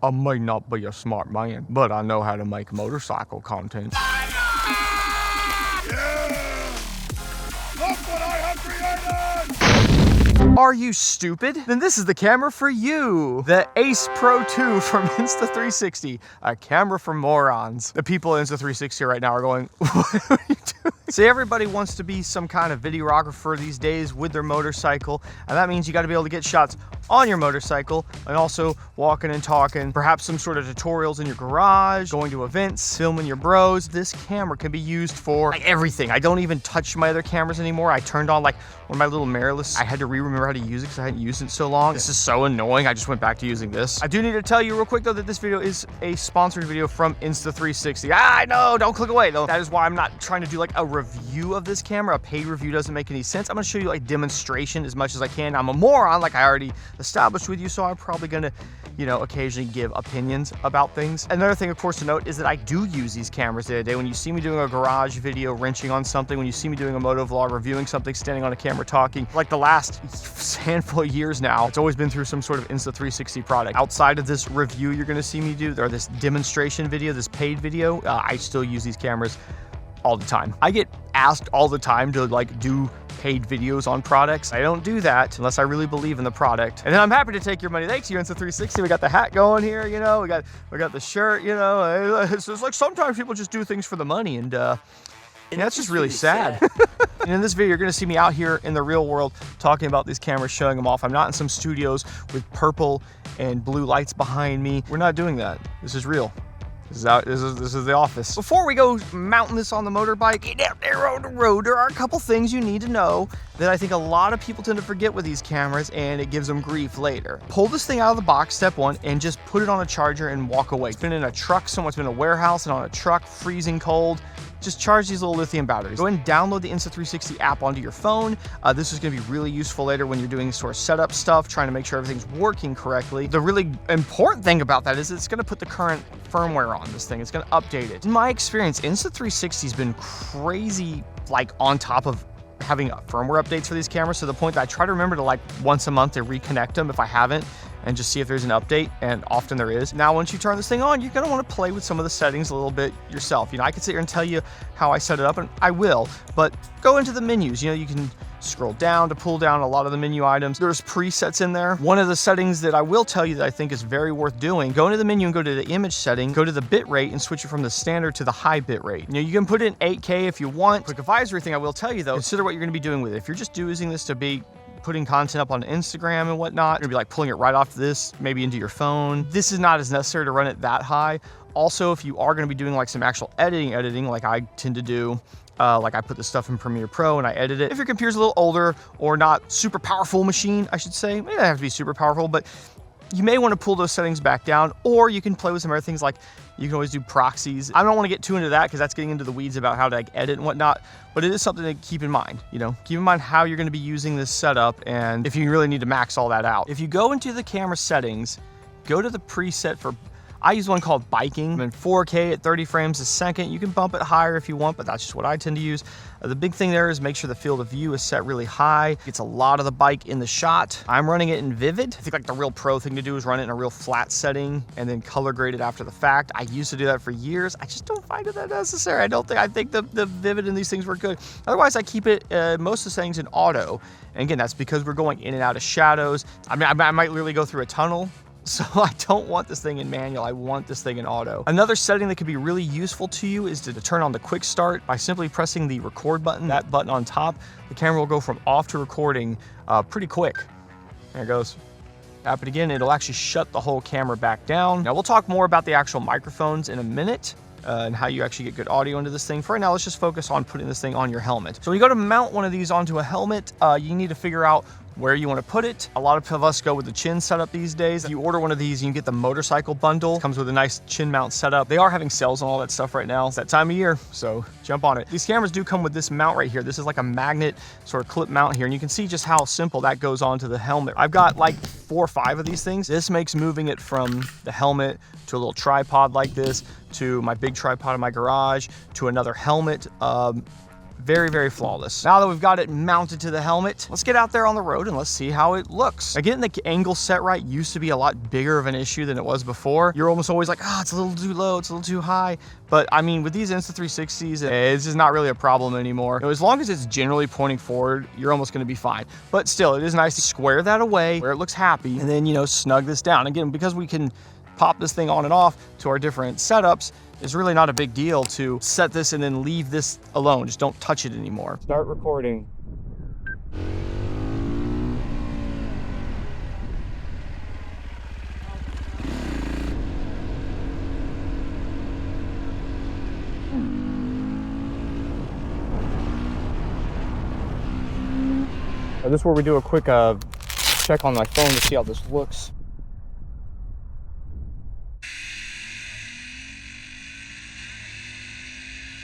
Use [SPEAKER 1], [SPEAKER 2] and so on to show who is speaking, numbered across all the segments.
[SPEAKER 1] I may not be a smart man, but I know how to make motorcycle content. Are you stupid? Then this is the camera for you. The Ace Pro 2 from Insta360, a camera for morons. The people at Insta360 right now are going, what are you doing? See, everybody wants to be some kind of videographer these days with their motorcycle, and that means you got to be able to get shots on your motorcycle and also walking and talking, perhaps some sort of tutorials in your garage, going to events, filming your bros. This camera can be used for like everything. I don't even touch my other cameras anymore. I turned on like one of my little mirrorless. I had to remember how to use it because I hadn't used it in so long. This is so annoying. I just went back to using this. I do need to tell you real quick though that this video is a sponsored video from Insta360. I know, don't click away though. That is why I'm not trying to do like a review of this camera. A paid review doesn't make any sense. I'm gonna show you like demonstration as much as I can. I'm a moron, like I already established with you, so I'm probably gonna, you know, occasionally give opinions about things. Another thing, of course, to note is that I do use these cameras day to day. When you see me doing a garage video, wrenching on something, when you see me doing a moto vlog, reviewing something, standing on a camera talking, like the last handful of years now, it's always been through some sort of Insta360 product. Outside of this review you're gonna see me do, or this demonstration video, this paid video, I still use these cameras all the time. I get asked all the time to like do paid videos on products. I don't do that unless I really believe in the product. And then I'm happy to take your money. Thanks, you Insta360. We got the hat going here, you know, we got the shirt, you know. It's like sometimes people just do things for the money, and that's just really sad. And in this video, you're gonna see me out here in the real world talking about these cameras, showing them off. I'm not in some studios with purple and blue lights behind me. We're not doing that. This is real. This is the office. Before we go mounting this on the motorbike, get out there on the road, there are a couple things you need to know that I think a lot of people tend to forget with these cameras, and it gives them grief later. Pull this thing out of the box, step one, and just put it on a charger and walk away. It's been in a truck, someone's been in a warehouse and on a truck, freezing cold. Just charge these little lithium batteries. Go ahead and download the Insta360 app onto your phone. This is gonna be really useful later when you're doing sort of setup stuff, trying to make sure everything's working correctly. The really important thing about that is it's gonna put the current firmware on this thing. It's gonna update it. In my experience, Insta360 has been crazy, like on top of having firmware updates for these cameras, to the point that I try to remember to like once a month to reconnect them if I haven't, and just see if there's an update, and often there is. Now, once you turn this thing on, you're gonna wanna play with some of the settings a little bit yourself. You know, I could sit here and tell you how I set it up, and I will, but go into the menus. You know, you can scroll down to pull down a lot of the menu items. There's presets in there. One of the settings that I will tell you that I think is very worth doing, go into the menu and go to the image setting, go to the bit rate and switch it from the standard to the high bit rate. You know, you can put it in 8K if you want. Quick advisory thing I will tell you though, consider what you're gonna be doing with it. If you're just using this to be putting content up on Instagram and whatnot, you're gonna be like pulling it right off this, maybe into your phone. This is not as necessary to run it that high. Also, if you are gonna be doing like some actual editing like I tend to do, like I put this stuff in Premiere Pro and I edit it. If your computer's a little older or not super powerful machine, I should say, it doesn't have to be super powerful, but you may want to pull those settings back down, or you can play with some other things like you can always do proxies. I don't want to get too into that because that's getting into the weeds about how to like edit and whatnot, but it is something to keep in mind. You know, keep in mind how you're going to be using this setup and if you really need to max all that out. If you go into the camera settings, go to the preset for, I use one called biking. I'm in 4K at 30 frames a second. You can bump it higher if you want, but that's just what I tend to use. The big thing there is make sure the field of view is set really high. Gets a lot of the bike in the shot. I'm running it in vivid. I think like the real pro thing to do is run it in a real flat setting and then color grade it after the fact. I used to do that for years. I just don't find it that necessary. I think the vivid in these things work good. Otherwise, I keep it, most of the settings in auto. And again, that's because we're going in and out of shadows. I mean, I might literally go through a tunnel. So I don't want this thing in manual, I want this thing in auto. Another setting that could be really useful to you is to turn on the quick start by simply pressing the record button, that button on top. The camera will go from off to recording pretty quick. There it goes. Tap it again, it'll actually shut the whole camera back down. Now we'll talk more about the actual microphones in a minute. And how you actually get good audio into this thing. For right now, let's just focus on putting this thing on your helmet. So when you go to mount one of these onto a helmet, you need to figure out where you want to put it. A lot of us go with the chin setup these days. If you order one of these, you can get the motorcycle bundle. It comes with a nice chin mount setup. They are having sales on all that stuff right now. It's that time of year, so jump on it. These cameras do come with this mount right here. This is like a magnet sort of clip mount here, and you can see just how simple that goes onto the helmet. I've got like 4 or 5 of these things. This makes moving it from the helmet to a little tripod like this, to my big tripod in my garage, to another helmet, Very, very flawless. Now that we've got it mounted to the helmet, let's get out there on the road and let's see how it looks. Now, getting the angle set right used to be a lot bigger of an issue than it was before. You're almost always like, it's a little too low, it's a little too high. But I mean, with these Insta360s, it's just not really a problem anymore. You know, as long as it's generally pointing forward, you're almost gonna be fine. But still, it is nice to square that away where it looks happy and then, you know, snug this down. Again, because we can pop this thing on and off to our different setups, it's really not a big deal to set this and then leave this alone. Just don't touch it anymore. Start recording. This is where we do a quick check on my phone to see how this looks.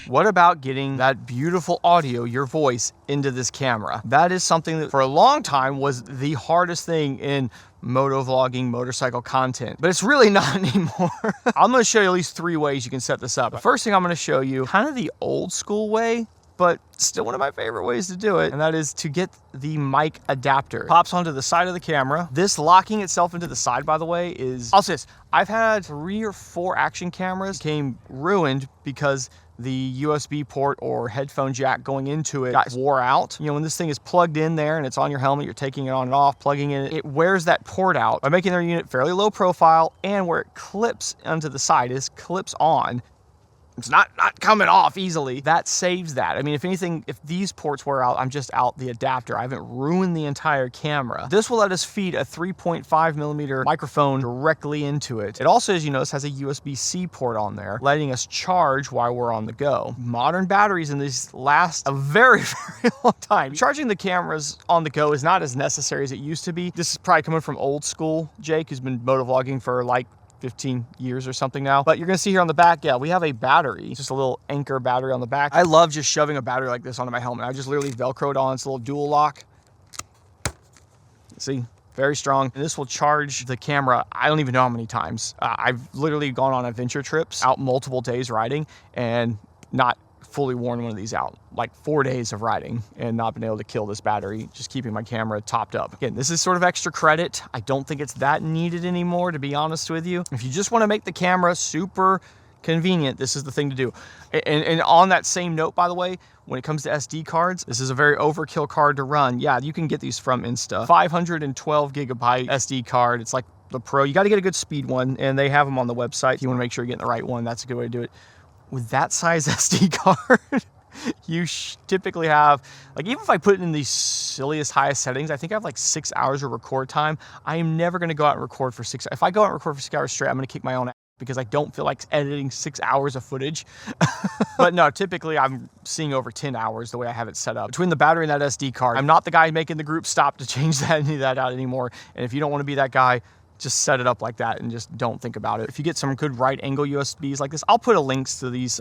[SPEAKER 1] What about getting that beautiful audio, your voice, into this camera? That is something that for a long time was the hardest thing in moto vlogging, motorcycle content, but it's really not anymore. I'm gonna show you at least 3 ways you can set this up. The first thing I'm gonna show you, kind of the old school way, but still one of my favorite ways to do it, and that is to get the mic adapter. Pops onto the side of the camera. This locking itself into the side, by the way, is, I'll say this, I've had 3 or 4 action cameras came ruined because the USB port or headphone jack going into it got wore out. You know, when this thing is plugged in there and it's on your helmet, you're taking it on and off, plugging in, it wears that port out by making their unit fairly low profile, and where it clips onto the side is clips on. It's not coming off easily. That saves that. I mean, if anything, if these ports wear out, I'm just out the adapter. I haven't ruined the entire camera. This will let us feed a 3.5mm microphone directly into it. It also, as you notice, has a USB-C port on there, letting us charge while we're on the go. Modern batteries in these last a very, very long time. Charging the cameras on the go is not as necessary as it used to be. This is probably coming from old school Jake, who's been motovlogging for like 15 years or something now. But you're gonna see here on the back, yeah, we have a battery, just a little anchor battery on the back. I love just shoving a battery like this onto my helmet. I just literally Velcroed on. It's a little dual lock. See, very strong. And this will charge the camera, I don't even know how many times. I've literally gone on adventure trips out multiple days riding and not fully worn one of these out, like 4 days of riding, and not been able to kill this battery, just keeping my camera topped up. Again, this is sort of extra credit. I don't think it's that needed anymore, to be honest with you. If you just want to make the camera super convenient, this is the thing to do. And on that same note, by the way, when it comes to SD cards, this is a very overkill card to run. Yeah, you can get these from Insta. 512 gigabyte SD card. It's like the Pro. You got to get a good speed one, and they have them on the website. If you want to make sure you're getting the right one, that's a good way to do it. With that size SD card, you typically have, like, even if I put it in the silliest, highest settings, I think I have like 6 hours of record time. I am never gonna go out and record for 6 hours. If I go out and record for 6 hours straight, I'm gonna kick my own ass because I don't feel like editing 6 hours of footage. But no, typically I'm seeing over 10 hours the way I have it set up. Between the battery and that SD card, I'm not the guy making the group stop to change any of that out anymore. And if you don't wanna be that guy, just set it up like that and just don't think about it. If you get some good right angle USBs like this, I'll put a links to these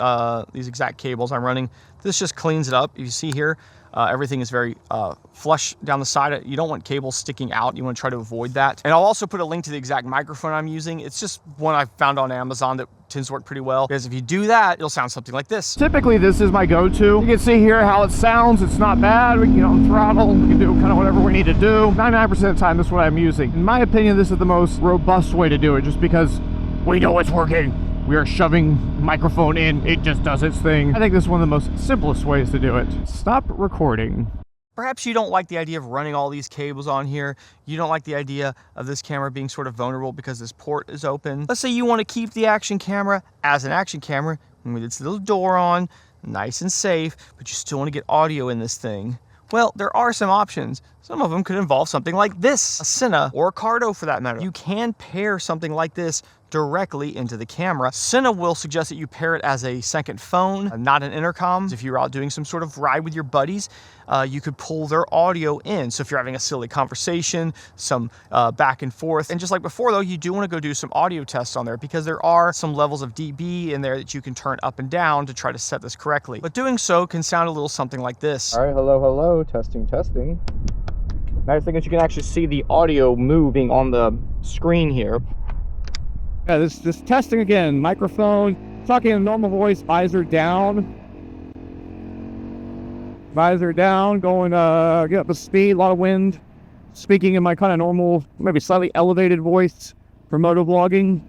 [SPEAKER 1] exact cables I'm running. This just cleans it up. You see here, everything is very flush down the side. You don't want cables sticking out. You want to try to avoid that. And I'll also put a link to the exact microphone I'm using. It's just one I found on Amazon that tends to work pretty well, because if you do that, it'll sound something like this. Typically, this is my go-to. You can see here how it sounds. It's not bad. We can get on throttle. We can do kind of whatever we need to do. 99% of the time, this is what I'm using. In my opinion, this is the most robust way to do it, just because we know it's working. We are shoving microphone in, it just does its thing. I think this is one of the most simplest ways to do it. Stop recording. Perhaps you don't like the idea of running all these cables on here. You don't like the idea of this camera being sort of vulnerable because this port is open. Let's say you want to keep the action camera as an action camera with its little door on, nice and safe, but you still want to get audio in this thing. Well, there are some options. Some of them could involve something like this, a Sena or a Cardo for that matter. You can pair something like this directly into the camera. Sena will suggest that you pair it as a second phone, not an intercom. If you're out doing some sort of ride with your buddies, you could pull their audio in. So if you're having a silly conversation, some back and forth. And just like before though, you do want to go do some audio tests on there, because there are some levels of dB in there that you can turn up and down to try to set this correctly. But doing so can sound a little something like this. All right, hello, hello, testing, testing. Nice thing is you can actually see the audio moving on the screen here. Yeah, this testing again, microphone, talking in normal voice, visor down.
[SPEAKER 2] Visor down, going get up to speed, a lot of wind. Speaking in my kind of normal, maybe slightly elevated voice for moto vlogging.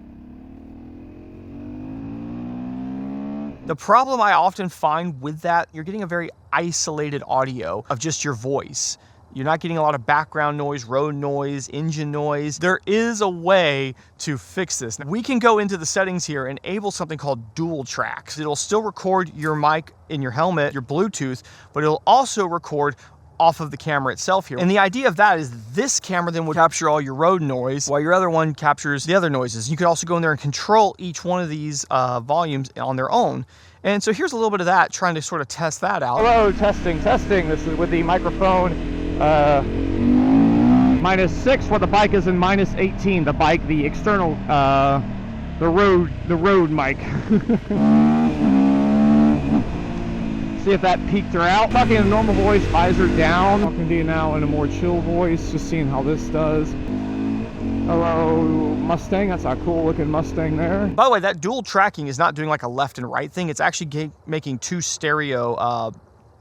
[SPEAKER 1] The problem I often find with that, you're getting a very isolated audio of just your voice. You're not getting a lot of background noise, road noise, engine noise. There is a way to fix this. Now, we can go into the settings here and enable something called dual tracks. It'll still record your mic in your helmet, your Bluetooth, but it'll also record off of the camera itself here. And the idea of that is this camera then would capture all your road noise while your other one captures the other noises. You could also go in there and control each one of these volumes on their own. And so here's a little bit of that, trying to sort of test that out.
[SPEAKER 2] Hello, testing. This is with the microphone -6 while the bike is in -18. The bike, the external, the road mic. See if that peaked her out. Talking in a normal voice, visor down. Talking to you now in a more chill voice, just seeing how this does. Hello, Mustang. That's a cool looking Mustang there.
[SPEAKER 1] By the way, that dual tracking is not doing like a left and right thing. It's actually making two stereo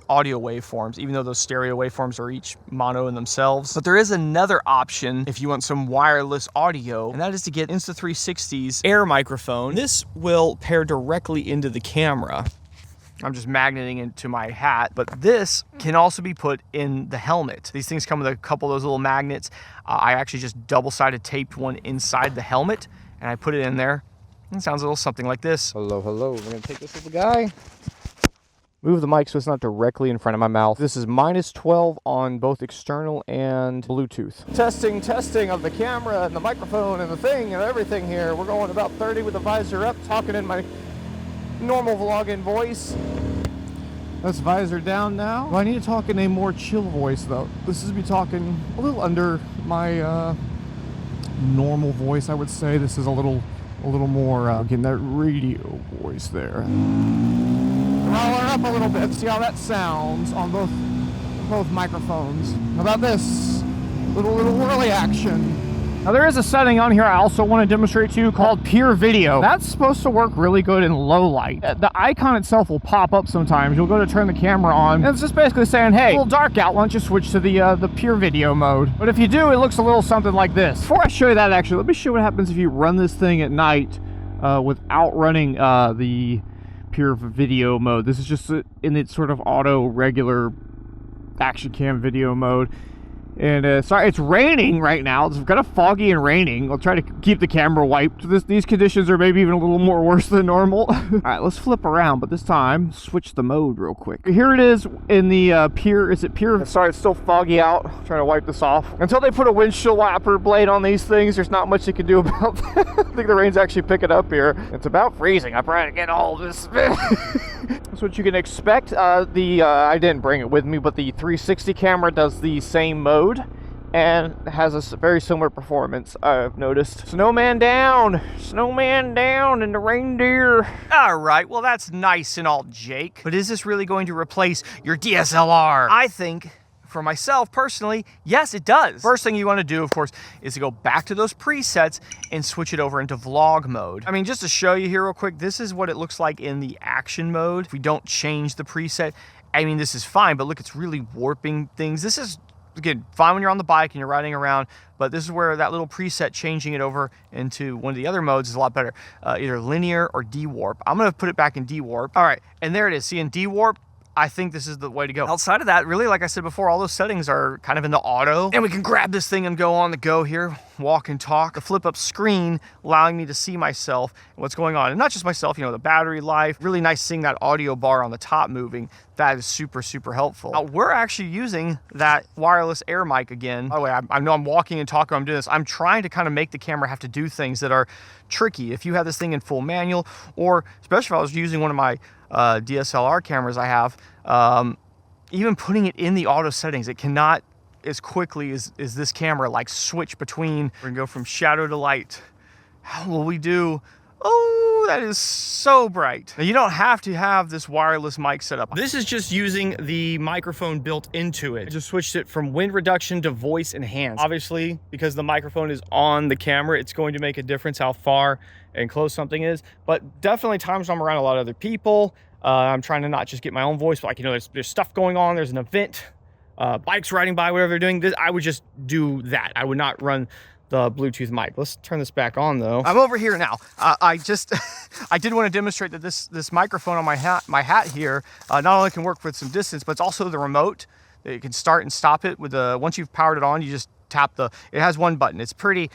[SPEAKER 1] audio waveforms, even though those stereo waveforms are each mono in themselves. But there is another option if you want some wireless audio, and that is to get Insta360's Air microphone. This will pair directly into the camera. I'm just magneting it to my hat, but this can also be put in the helmet. These things come with a couple of those little magnets. I actually just double-sided taped one inside the helmet, and I put it in there. It sounds a little something like this.
[SPEAKER 2] Hello, hello. We're gonna take this little guy. Move the mic so it's not directly in front of my mouth. This is -12 on both external and Bluetooth. Testing of the camera and the microphone and the thing and everything here. We're going about 30 with the visor up, talking in my normal vlogging voice. That's visor down now. Well, I need to talk in a more chill voice though. This is me talking a little under my normal voice, I would say. This is a little more getting that radio voice there. Roll her up a little bit, see how that sounds on both microphones. How about this? Little whirly action. Now there is a setting on here I also want to demonstrate to you called PureVideo. That's supposed to work really good in low light. The icon itself will pop up sometimes. You'll go to turn the camera on, and it's just basically saying, hey, it's a little dark out, why don't you switch to the PureVideo mode. But if you do, it looks a little something like this. Before I show you that, actually, let me show you what happens if you run this thing at night without running the PureVideo mode. This is just in its sort of auto regular action cam video mode. And sorry, it's raining right now. It's kind of foggy and raining. I'll try to keep the camera wiped. These conditions are maybe even a little more worse than normal. All right, let's flip around, but this time switch the mode real quick. Here it is in the Pure. Is it Pure? Sorry, it's still foggy out. I'm trying to wipe this off. Until they put a windshield wiper blade on these things, there's not much you can do about that. I think the rain's actually picking up here. It's about freezing. I'm trying to get all this. That's what you can expect. I didn't bring it with me, but the 360 camera does the same mode and has a very similar performance, I've noticed. Snowman down and the reindeer.
[SPEAKER 1] All right, well that's nice and all, Jake, but is this really going to replace your DSLR? I think, for myself personally, yes it does. First thing you want to do, of course, is to go back to those presets and switch it over into vlog mode. I mean, just to show you here real quick, this is what it looks like in the action mode. If we don't change the preset, I mean, this is fine, but look, it's really warping things. This is, again, fine when you're on the bike and you're riding around, but this is where that little preset, changing it over into one of the other modes, is a lot better. Either linear or dewarp. I'm gonna put it back in dewarp. All right, and there it is. See, in dewarp, I think this is the way to go. Outside of that, really, like I said before, all those settings are kind of in the auto, and we can grab this thing and go on the go here, walk and talk. The flip up screen allowing me to see myself and what's going on. And not just myself, you know, the battery life. Really nice seeing that audio bar on the top moving. That is super, super helpful. Now, we're actually using that wireless air mic again. By the way, I know I'm walking and talking, I'm doing this. I'm trying to kind of make the camera have to do things that are tricky. If you have this thing in full manual, or especially if I was using one of my DSLR cameras I have, even putting it in the auto settings, it cannot as quickly as this camera like switch between. We're gonna go from shadow to light. How will we do? Oh, that is so bright. Now, you don't have to have this wireless mic set up. This is just using the microphone built into it. I just switched it from wind reduction to voice enhanced. Obviously, because the microphone is on the camera, it's going to make a difference how far and close something is. But definitely times when I'm around a lot of other people, I'm trying to not just get my own voice, but like, you know, there's stuff going on, there's an event, bikes riding by, whatever they're doing, I would just do that. I would not run the Bluetooth mic. Let's turn this back on though. I'm over here now. I just, I did want to demonstrate that this microphone on my hat here, not only can work with some distance, but it's also the remote. You can start and stop it with once you've powered it on, you just tap it has one button. It's pretty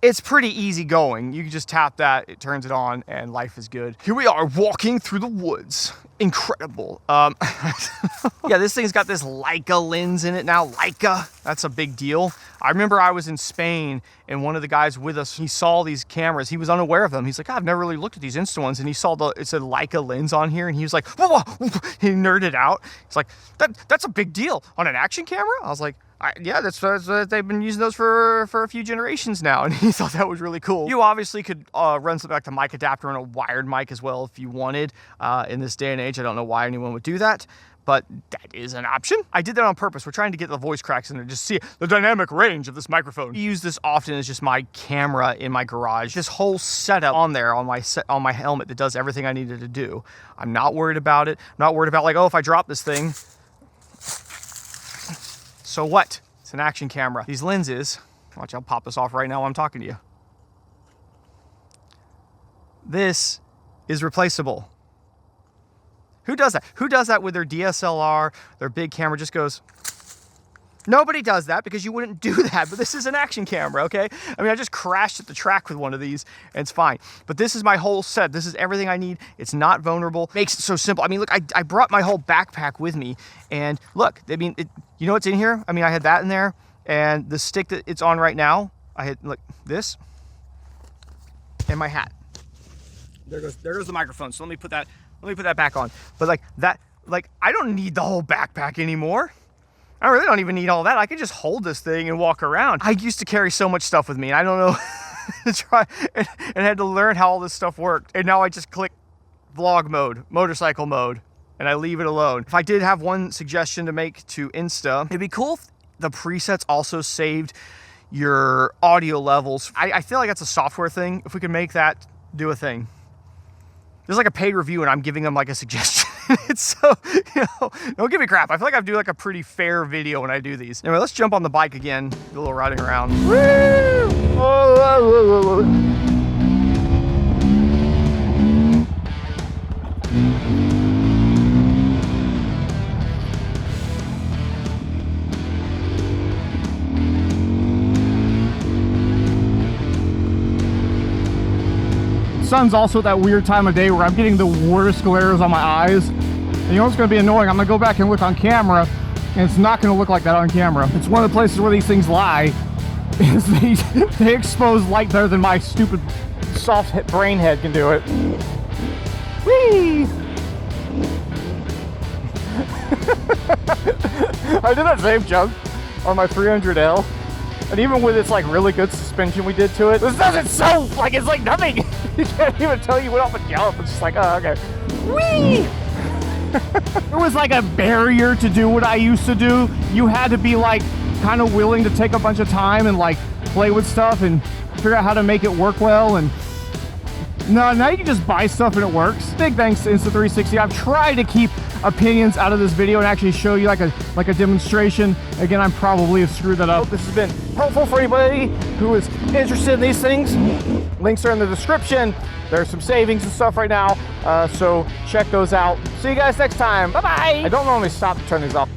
[SPEAKER 1] easy going. You can just tap that, it turns it on, and life is good. Here we are walking through the woods. Incredible. Yeah, this thing's got this Leica lens in it now. Leica, that's a big deal. I remember I was in Spain and one of the guys with us, he saw these cameras. He was unaware of them. He's like, I've never really looked at these Insta ones. And he saw it said Leica lens on here and he was like, whoa, whoa. He nerded out. He's like, that's a big deal on an action camera? I was like, yeah, that's they've been using those for a few generations now, and he thought that was really cool. You obviously could run something like the mic adapter on a wired mic as well if you wanted. In this day and age, I don't know why anyone would do that, but that is an option. I did that on purpose. We're trying to get the voice cracks in there, just see the dynamic range of this microphone. I use this often as just my camera in my garage. This whole setup on there on my helmet that does everything I needed to do. I'm not worried about it. I'm not worried about like, oh, if I drop this thing. So what? It's an action camera. These lenses, watch, I'll pop this off right now while I'm talking to you. This is replaceable. Who does that? Who does that with their DSLR, their big camera just goes? Nobody does that because you wouldn't do that, but this is an action camera, okay? I mean, I just crashed at the track with one of these and it's fine. But this is my whole set. This is everything I need. It's not vulnerable. Makes it so simple. I mean, look, I brought my whole backpack with me and look, I mean, you know what's in here? I mean, I had that in there and the stick that it's on right now, I had, look, this and my hat. There goes the microphone. So let me put that back on. But like I don't need the whole backpack anymore. I really don't even need all that. I can just hold this thing and walk around. I used to carry so much stuff with me and I don't know to try and had to learn how all this stuff worked. And now I just click vlog mode, motorcycle mode, and I leave it alone. If I did have one suggestion to make to Insta, it'd be cool if the presets also saved your audio levels. I feel like that's a software thing. If we could make that do a thing. There's like a paid review and I'm giving them like a suggestion. It's so, you know, don't give me crap. I feel like I do like a pretty fair video when I do these. Anyway, let's jump on the bike again, do a little riding around. Woo! Oh, oh, oh, oh. Sun's also that weird time of day where I'm getting the worst glares on my eyes. And you know what's going to be annoying? I'm going to go back and look on camera, and it's not going to look like that on camera. It's one of the places where these things lie, is they expose light better than my stupid soft brain head can do it. Whee! I did that same jump on my 300L. And even with its like really good suspension we did to it, this doesn't so like it's like nothing. You can't even tell you went off a jump. It's just like, oh, okay. Whee! There was like a barrier to do what I used to do. You had to be like kind of willing to take a bunch of time and like play with stuff and figure out how to make it work well. And no, now you can just buy stuff and it works. Big thanks to Insta360. I've tried to keep opinions out of this video and actually show you like a demonstration. Again, I probably have screwed that up. This has been helpful for anybody who is interested in these things. Links are in the description. There's some savings and stuff right now, so check those out. See you guys next time. Bye-bye. I don't normally stop to turn these off.